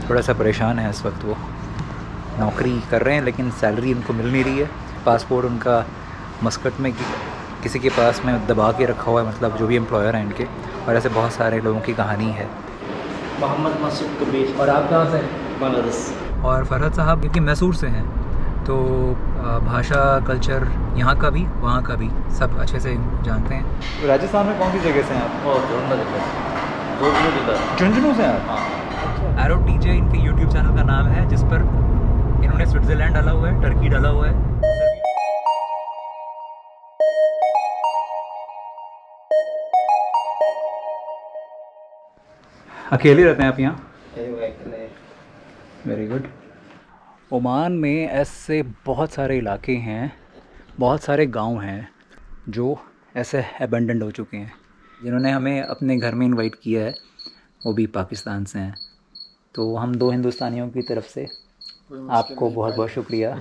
थोड़ा सा परेशान है इस वक्त। वो नौकरी कर रहे हैं लेकिन सैलरी उनको मिल नहीं रही है। पासपोर्ट उनका मस्कट में किसी के पास में दबा के रखा हुआ है, मतलब जो भी एम्प्लॉयर हैं इनके। और ऐसे बहुत सारे लोगों की कहानी है। मोहम्मद मसूद कबीर। और आप कहाँ से? बांग्लादेश। और फरहत साहब क्योंकि मैसूर से हैं तो भाषा कल्चर यहाँ का भी वहाँ का भी सब अच्छे से जानते हैं। राजस्थान में कौन सी जगह से हैं आप? झुंझुनू से हैं आप? एरो टीजे इनके यूट्यूब चैनल का नाम है, जिस पर इन्होंने स्विट्ज़रलैंड डाला हुआ है, टर्की डाला हुआ है। अकेले रहते हैं आप यहाँ? Very good. ओमान में ऐसे बहुत सारे इलाके हैं, बहुत सारे गांव हैं जो ऐसे अबेंडेंड हो चुके हैं। जिन्होंने हमें अपने घर में इनवाइट किया है वो भी पाकिस्तान से हैं। तो हम दो हिंदुस्तानियों की तरफ से आपको बहुत बहुत शुक्रिया।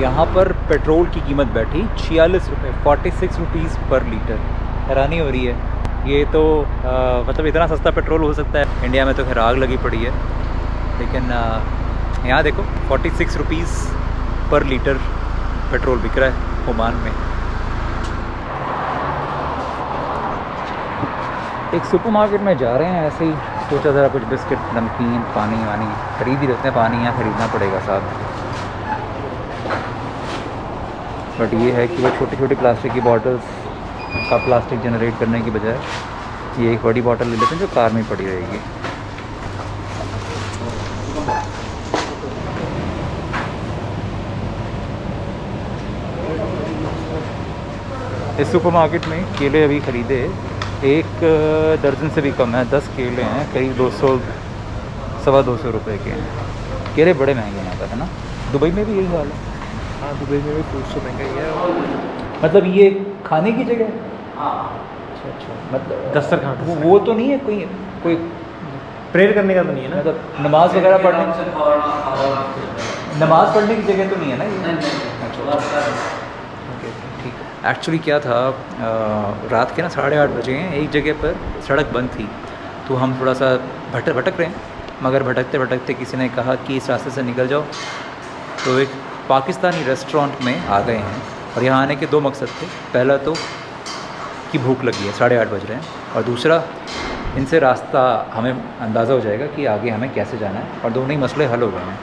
यहाँ पर पेट्रोल की कीमत बैठी 46 रुपये, 46 रुपीज़ पर लीटर। हैरानी हो रही है। ये तो मतलब इतना सस्ता पेट्रोल हो सकता है इंडिया में तो खैर आग लगी पड़ी है, लेकिन यहाँ देखो 46 रुपीज़ पर लीटर पेट्रोल बिक रहा है ओमान में। एक सुपरमार्केट में जा रहे हैं, ऐसे ही सोचा ज़रा कुछ बिस्किट, नमकीन, पानी वानी खरीद ही लेते हैं। पानी यहाँ खरीदना पड़ेगा साहब। बट ये है कि वो छोटी छोटी प्लास्टिक की बॉटल्स का प्लास्टिक जनरेट करने की बजाय ये एक बड़ी बॉटल ले लेते हैं जो कार में पड़ी रहेगी। इस सुपरमार्केट में केले अभी ख़रीदे, एक दर्जन से भी कम है, 10 केले हैं, करीब 200 सवा 200 रुपये के हैं। केले बड़े महंगे हैं यहाँ पर, है ना? दुबई में भी यही हाल है। हाँ, दुबई में भी फ्रूट्स तो महंगा ही है। मतलब ये खाने की जगह? अच्छा अच्छा, मतलब दस्तरखान वो तो नहीं है, कोई प्रेयर करने का तो नहीं है ना? मतलब नमाज वगैरह पढ़ने की जगह तो नहीं है ना ये? अच्छा, ओके ठीक है। एक्चुअली क्या था, रात के ना 8:30 बजे हैं, एक जगह पर सड़क बंद थी तो हम थोड़ा सा भटक रहे हैं, मगर भटकते भटकते किसी ने कहा कि इस रास्ते से निकल जाओ। तो एक पाकिस्तानी रेस्टोरेंट में आ गए हैं और यहाँ आने के दो मकसद थे। पहला तो कि भूख लगी है, 8:30 बज रहे हैं, और दूसरा इनसे रास्ता हमें अंदाज़ा हो जाएगा कि आगे हमें कैसे जाना है, और दोनों ही मसले हल हो गए हैं।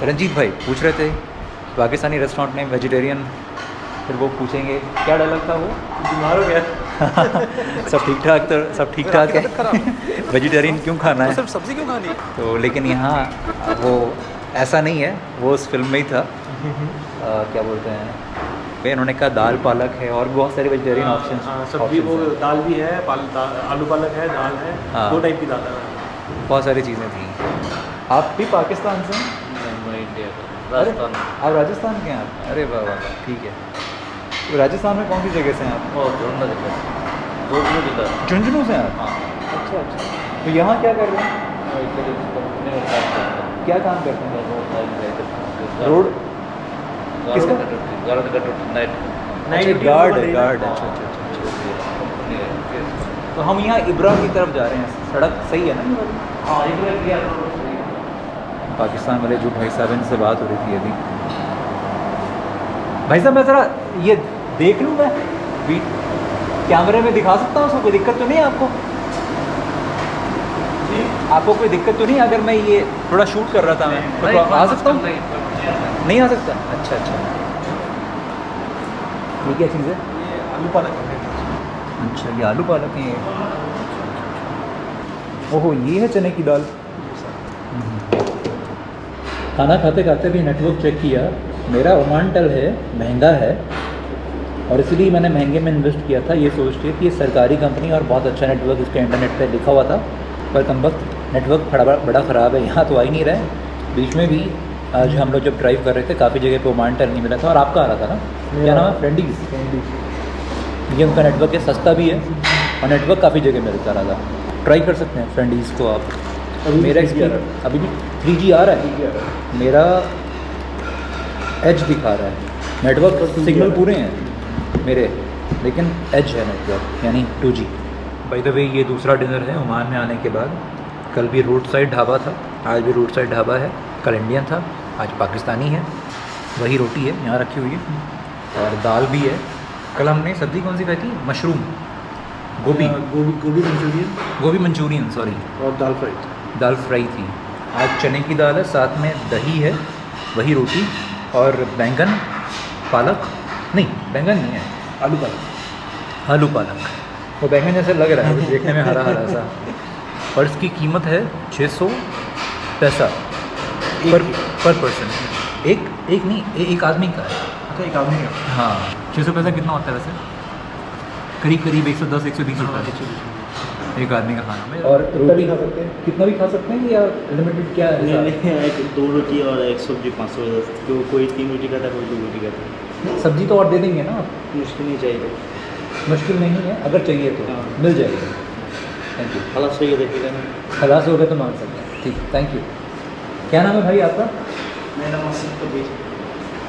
रंजीत भाई पूछ रहे थे पाकिस्तानी रेस्टोरेंट में वेजिटेरियन, फिर वो पूछेंगे क्या डायलॉग था वो? बीमार हो गया। सब ठीक ठाक, तो सब ठीक ठाक है। वेजिटेरियन क्यों खाना है, सिर्फ सब्ज़ी क्यों खानी? तो लेकिन यहाँ वो ऐसा नहीं है, वो उस फिल्म में ही था। क्या बोलते हैं, इन्होंने कहा दाल पालक है और बहुत सारे वेजिटेरियन ऑप्शंस। सब्जी वो दाल भी है, आलू पालक है, दाल है, हाँ। 2 टाइप की दाल है, बहुत सारी चीज़ें थी। आप भी पाकिस्तान से हैं? राजस्थान। आप राजस्थान के हैं आप? अरे वाह वाह, ठीक है। तो राजस्थान में कौन सी जगह से हैं आप? झुंझुनू से हैं आप? अच्छा अच्छा। तो यहाँ क्या कर रहे हैं? क्या काम करते हैं? रोड किसका? Night guard. अच्छा अच्छा अच्छा। तो हम यहाँ इब्रा की तरफ जा रहे हैं, सड़क सही है ना ये वाली? पाकिस्तान वाले जो भाई साहब, इनसे बात हो रही थी अभी। भाई साहब मैं ज़रा ये देख लूँ, मैं कैमरे में दिखा सकता हूँ उसको? कोई दिक्कत तो नहीं है आपको? आपको कोई दिक्कत तो नहीं अगर मैं ये थोड़ा शूट कर रहा था? मैं तो आ सकता हूँ? नहीं आ सकता? अच्छा अच्छा। ये क्या चीज़ है? आलू पालक है। अच्छा, ये आलू पालक है। ओहो, ये है चने की दाल। खाना खाते खाते भी नेटवर्क चेक किया, मेरा ओमानटेल है, महंगा है, और इसलिए मैंने महंगे में इन्वेस्ट किया था ये सोच के कि ये सरकारी कंपनी और बहुत अच्छा नेटवर्क इसके इंटरनेट पे लिखा हुआ था, पर कम वक्त नेटवर्क बड़ा ख़राब है, यहाँ तो आ ही नहीं रहा है। बीच में भी आज हम लोग जब ड्राइव कर रहे थे काफ़ी जगह पे ओमान टर्न नहीं मिला था, और आपका आ रहा था ना, क्या नाम है, फ्रेंडीज। ये उनका नेटवर्क है, सस्ता भी है और नेटवर्क काफ़ी जगह मिलता रहा था। ट्राई कर सकते हैं फ्रेंडीज को आप। मेरा एक्सपीरियंस अभी भी 3G आ रहा है, मेरा एज दिखा रहा है, नेटवर्क सिग्नल पूरे हैं मेरे, लेकिन एज है नेटवर्क यानी 2G। बाय द वे ये दूसरा डिनर है ओमान में आने के बाद। कल भी रोड साइड ढाबा था, आज भी रोड साइड ढाबा है। कल इंडियन था, आज पाकिस्तानी है। वही रोटी है यहाँ रखी हुई है और दाल भी है। कल हमने सब्ज़ी कौन सी खाई थी, मशरूम, गोभी मंचूरियन, गोभी मंचूरियन सॉरी, और दाल फ्राई थी। आज चने की दाल है, साथ में दही है, वही रोटी और बैंगन पालक, नहीं बैंगन नहीं है, आलू पालक। वो बैंगन जैसे लग रहा है देखने में, हरा हरा सा। और इसकी कीमत है 600 पैसा पर पर्सन। एक नहीं, एक आदमी का है। अच्छा, एक आदमी का। हाँ, 600 पैसा कितना होता है वैसे, करीब 110-120 रुपये एक आदमी का खाना में। और रोटी खा सकते हैं, कितना भी खा सकते हैं या लिमिटेड क्या है? नहीं, 2 रोटी और 1 सब्जी 500, कोई 3 रोटी खाता है, कोई 2 रोटी खाता है। सब्जी तो और दे देंगे ना आप? मुश्किल नहीं चाहिए, मुश्किल नहीं है, अगर चाहिए तो हाँ। मिल जाएगी। Thank you. खलास हो गया देखिएगा ना, खलास हो गए तो मान सकते हैं। ठीक, थैंक यू। क्या नाम है भाई आपका? मेरा मसूद कबीर,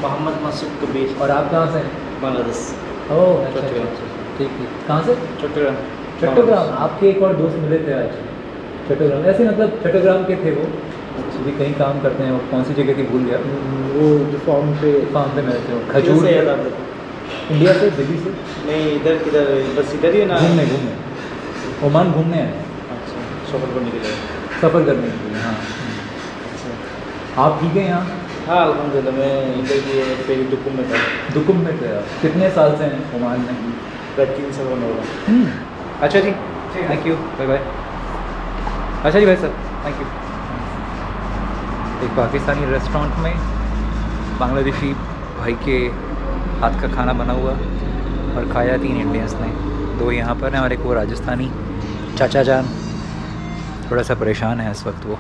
मोहम्मद मसूद कबीर। और आप कहाँ से हैं? बांग्लादेश। ओह अच्छा, चट्टग्राम। ठीक। कहाँ से? चट्टग्राम। आपके एक और दोस्त मिले थे आज चट्टग्राम, ऐसे मतलब चट्टग्राम के थे वो, भी कहीं काम करते हैं। वो कौन सी जगह थी भूल गया। वो जो फार्म पे मिले थे, खजूर से याद आप इंडिया से, दिल्ली से? नहीं, इधर किधर, बस इधर ही ना, घूमने ओमान घूमने आए हैं। अच्छा, सफ़र करने के लिए। सफ़र करने के लिए, हाँ। अच्छा, आप ठीक है यहाँ? हाँ अल्हम्दुलिल्लाह। मैं इधर की पहले दुकुम में था। दुकुम में थे आप? कितने साल से हैं ओमान में? 3 साल होने वाला। अच्छा जी, थैंक यू, बाय बाय। अच्छा जी भाई सर, थैंक यू। एक पाकिस्तानी रेस्टोरेंट में बांग्लादेशी भाई के हाथ का खाना बना हुआ और खाया 3 इंडियंस ने, 2 यहाँ पर हैं और एक वो राजस्थानी चाचा जान। थोड़ा सा परेशान है इस वक्त, वो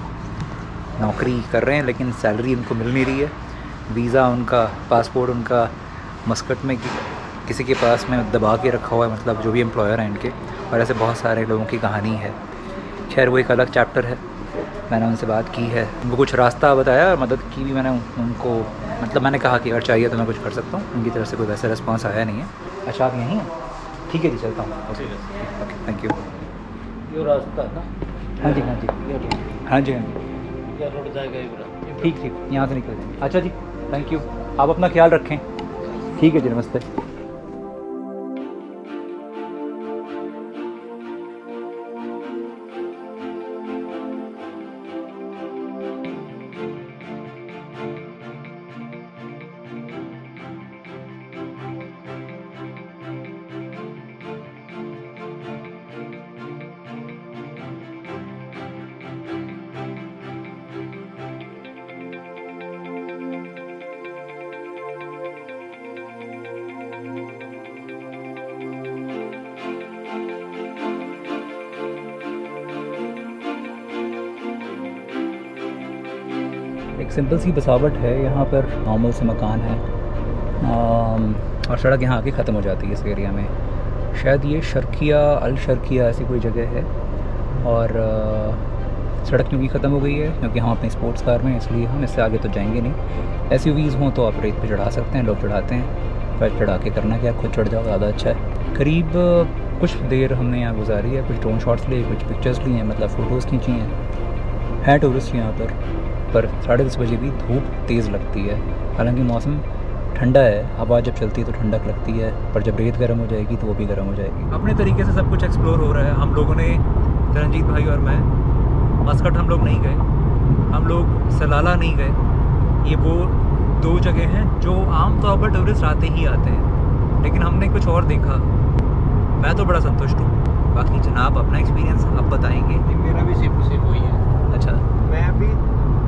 नौकरी कर रहे हैं लेकिन सैलरी उनको मिल नहीं रही है। वीज़ा उनका, पासपोर्ट उनका मस्कट में किसी के पास में दबा के रखा हुआ है, मतलब जो भी एम्प्लॉयर हैं इनके। और ऐसे बहुत सारे लोगों की कहानी है। खैर वो एक अलग चैप्टर है। मैंने उनसे बात की है, उनको कुछ रास्ता बताया और मदद की भी मैंने उनको, मतलब मैंने कहा कि अगर चाहिए तो मैं कुछ कर सकता हूँ। उनकी तरफ से कोई वैसा रिस्पॉन्स आया नहीं है। अच्छा आप यहीं हैं? ठीक है जी, चलता हूँ। Okay, thank you. ये रास्ता है ना? हाँ जी, हाँ जी, हाँ जी, हाँ जी, क्या रोड जाएगा? ठीक, यहाँ से निकल जाएंगे। अच्छा जी, थैंक यू। आप अपना ख्याल रखें। ठीक है जी, नमस्ते। एक सिंपल सी बसावट है यहाँ पर, नॉर्मल से मकान है और सड़क यहाँ आके ख़त्म हो जाती है इस एरिया में। शायद ये शर्किया, अल शर्किया ऐसी कोई जगह है। और सड़क क्योंकि ख़त्म हो गई है, क्योंकि हम अपनी स्पोर्ट्स कार में, इसलिए हम इससे आगे तो जाएंगे नहीं। SUVs हों तो आप रेत पे चढ़ा सकते हैं, लोग चढ़ाते हैं, पर चढ़ा के करना क्या, खुद चढ़ जाओ ज़्यादा अच्छा है। करीब कुछ देर हमने यहाँ गुजारी है, कुछ ड्रोन शॉट्स लिए, कुछ पिक्चर्स लिए हैं, मतलब फ़ोटोज़ खींची हैं टूरिस्ट यहाँ पर 10:30 बजे भी धूप तेज़ लगती है। हालांकि मौसम ठंडा है, हवा जब चलती है तो ठंडक लगती है, पर जब रेत गर्म हो जाएगी तो वो भी गर्म हो जाएगी। अपने तरीके से सब कुछ एक्सप्लोर हो रहा है। हम लोगों ने, तरनजीत भाई और मैं, मस्कट हम लोग नहीं गए, हम लोग सलाला नहीं गए। ये वो 2 जगह हैं जो आम तौर पर टूरिस्ट आते ही आते हैं, लेकिन हमने कुछ और देखा। मैं तो बड़ा संतुष्ट हूँ। बाकी जनाब अपना एक्सपीरियंस अब बताएंगे। मेरा भी सेम वही है। अच्छा, मैं भी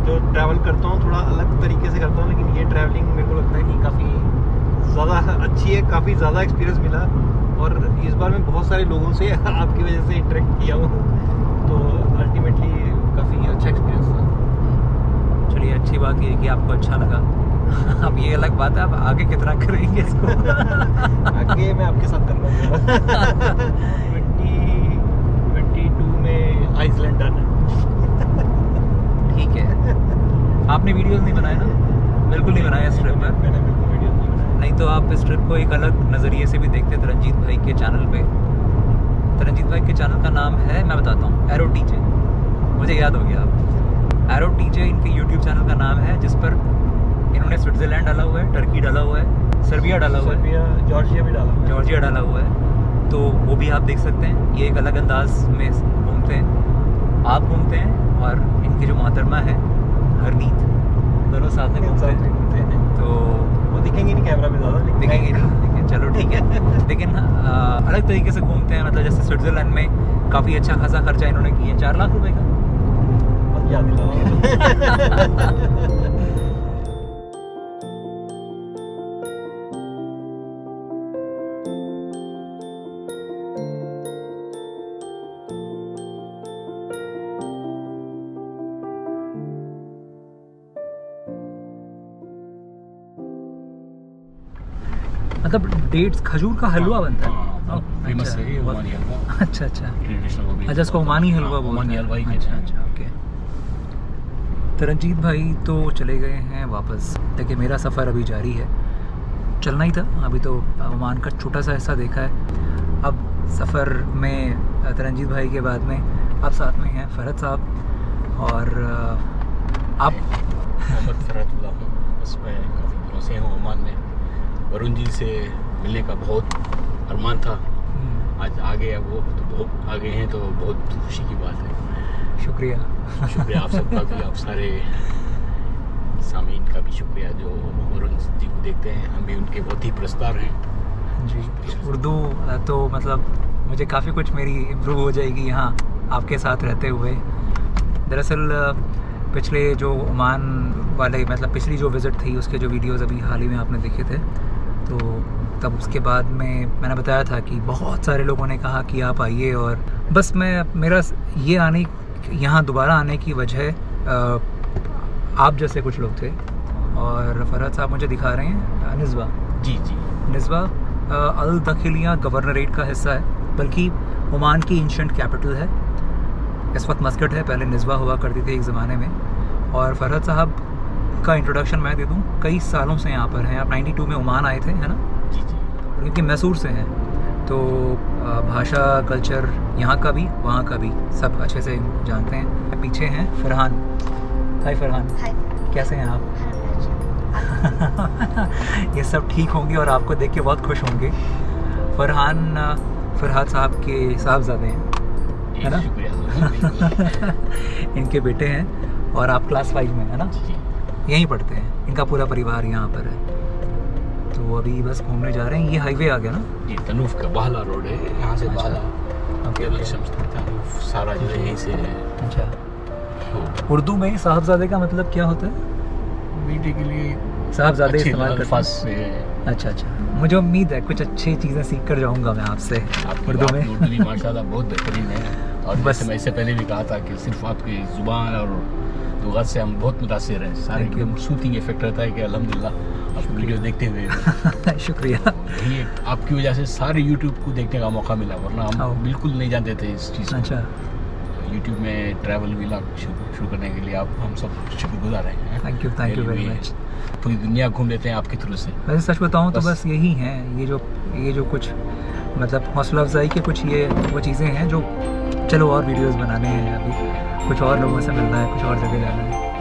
जो ट्रैवल करता हूँ थोड़ा अलग तरीके से करता हूँ, लेकिन ये ट्रैवलिंग मेरे को लगता है कि काफ़ी ज़्यादा अच्छी है, काफ़ी ज़्यादा एक्सपीरियंस मिला। और इस बार मैं बहुत सारे लोगों से आपकी वजह से इंटरेक्ट किया हूँ, तो अल्टीमेटली काफ़ी अच्छा एक्सपीरियंस था। चलिए अच्छी बात ये है कि आपको अच्छा लगा। अब ये अलग बात है, आप आगे कितना करेंगे इसको। आगे मैं आपके साथ कर लूँगा। 2022 में आइसलैंड डन है। ठीक है, आपने वीडियोस नहीं बनाए ना? बिल्कुल नहीं बनाया इस ट्रिप पर। मैंने बिल्कुल वीडियो नहीं बनाया। नहीं तो आप इस ट्रिप को एक अलग नज़रिए से भी देखते तरनजीत भाई के चैनल पे। तरनजीत भाई के चैनल का नाम है, मैं बताता हूँ, एरो टीजे। मुझे याद हो गया अब, एरो टीजे इनके यूट्यूब चैनल का नाम है, जिस पर इन्होंने स्विट्ज़रलैंड डाला हुआ है, टर्की डाला हुआ है, सर्बिया डाला हुआ है, सर्बिया, जॉर्जिया भी डाला हुआ है। जॉर्जिया डाला हुआ है। तो वो भी आप देख सकते हैं। ये एक अलग अंदाज में घूमते हैं, आप घूमते हैं, और इनकी जो मोहतरमा है हरनीत, दोनों साथ में घूमते हैं। तो वो दिखेंगे नहीं कैमरा में ज़्यादा, लेकिन दिखेंगे नहीं, लेकिन चलो ठीक है। लेकिन अलग तरीके से घूमते हैं, मतलब जैसे स्विट्ज़रलैंड में काफ़ी अच्छा खासा खर्चा इन्होंने किया, 4 लाख रुपए का। याद दिलाओ। मतलब डेट्स, खजूर का हलवा बनता है। फेमस अच्छा, है ये बहुत- ओमानी हलवा। अच्छा अच्छा ट्रेडिशनल वो भी। अच्छा, इसको ओमानी हलवा हाँ, बोलते ओमानी हैं। हलवा ही कहते अच्छा हैं। अच्छा, ओके। तरनजीत भाई तो चले गए हैं वापस, लेकिन मेरा सफ़र अभी जारी है। चलना ही था, अभी तो ओमान का छोटा सा हिस्सा देखा है। अब सफ़र में तरनजीत भाई के बाद में आप साथ में हैं फरहत साहब, और आप मोहम्मद फरहतुल्लाह हूँ। बस मैं काफ़ी दिनों से हूँ ओमान में। वरुण जी से मिलने का बहुत अरमान था, आज आ गया वो, तो बहुत आगे हैं, तो बहुत खुशी की बात है। शुक्रिया। शुक्रिया आप सबका भी, आप सारे सामीन का भी शुक्रिया जो वरुण जी को देखते हैं। हम भी उनके बहुत ही प्रस्तार हैं जी। उर्दू तो मतलब मुझे काफ़ी कुछ मेरी इम्प्रूव हो जाएगी यहाँ आपके साथ रहते हुए। दरअसल पिछले जो ओमान वाले, मतलब पिछली जो विज़िट थी उसके जो वीडियोस अभी हाल ही में आपने देखे थे, तो तब उसके बाद में मैंने बताया था कि बहुत सारे लोगों ने कहा कि आप आइए, और बस मेरा ये आने, यहाँ दोबारा आने की वजह आप जैसे कुछ लोग थे, और फरहत साहब मुझे दिखा रहे हैं निज़वा। जी जी। निज़वा अल दखिलिया गवर्नरेट का हिस्सा है, बल्कि ओमान की एंशिएंट कैपिटल है। इस वक्त मस्कट है, पहले निज़वा हुआ करती थी एक ज़माने में। और फरहत साहब का इंट्रोडक्शन मैं दे दूं, कई सालों से यहाँ पर हैं। आप 92 में ओमान आए थे, है ना? जी जी। क्योंकि मैसूर से हैं, तो भाषा, कल्चर यहाँ का भी वहाँ का भी सब अच्छे से जानते हैं। पीछे हैं फरहान। हाय फरहान, कैसे हैं आप? ये सब ठीक होंगे और आपको देख के बहुत खुश होंगे। फरहान फरहाद साहब के साहबजादे हैं, है ना? शुक्रिया। इनके बेटे हैं, और आप क्लास 5 में, है ना? जी। यहीं पढ़ते हैं, इनका पूरा परिवार यहाँ पर है। तो अभी बस घूमने जा रहे हैं। ये हाईवे आ गया ना? जी, तनूफ का बाहला रोड है, यहाँ से अच्छा। बाहला ओके केवल ओके। शम्स तक तनूफ सारा जो है यहीं से है। अच्छा, तो उर्दू में साहबजादे का मतलब क्या होता है? बेटे के लिए साहबजादे अच्छे इस्तेमाल करते अल्फाज हैं। से अच्छा अच्छा, मुझे उम्मीद है कुछ अच्छी चीज़ें सीख कर जाऊँगा मैं आपसे आपकी उर्दू बात में। टोटली माशाल्लाह बहुत बेहतरीन है। और बस। जैसे मैं इससे पहले भी कहा था कि सिर्फ आपकी ज़ुबान और लुग़त से हम बहुत मुतासिर हैं। सारे Thank you. एकदम सूथिंग इफेक्ट रहता है कि अल्हम्दुलिल्लाह आपकी वीडियो देखते हुए शुक्रिया। यही एक आपकी वजह से सारे यूट्यूब को देखने का मौका मिला, वरना हाँ। हम बिल्कुल नहीं जानते थे इस चीज़ को। अच्छा, यूट्यूब में ट्रैवल व्लॉग शुरू करने के लिए आप हम सब शुक्रगुजार हैं। Thank you very much. पूरी दुनिया घूम लेते हैं आपके थ्रू से। वैसे सच बताऊँ तो बस। बस यही हैं, ये जो कुछ मतलब हौसला अफजाई के कुछ ये वो चीज़ें हैं जो, चलो और वीडियोस बनाने हैं, अभी कुछ और लोगों से मिलना है, कुछ और जगह जाना है।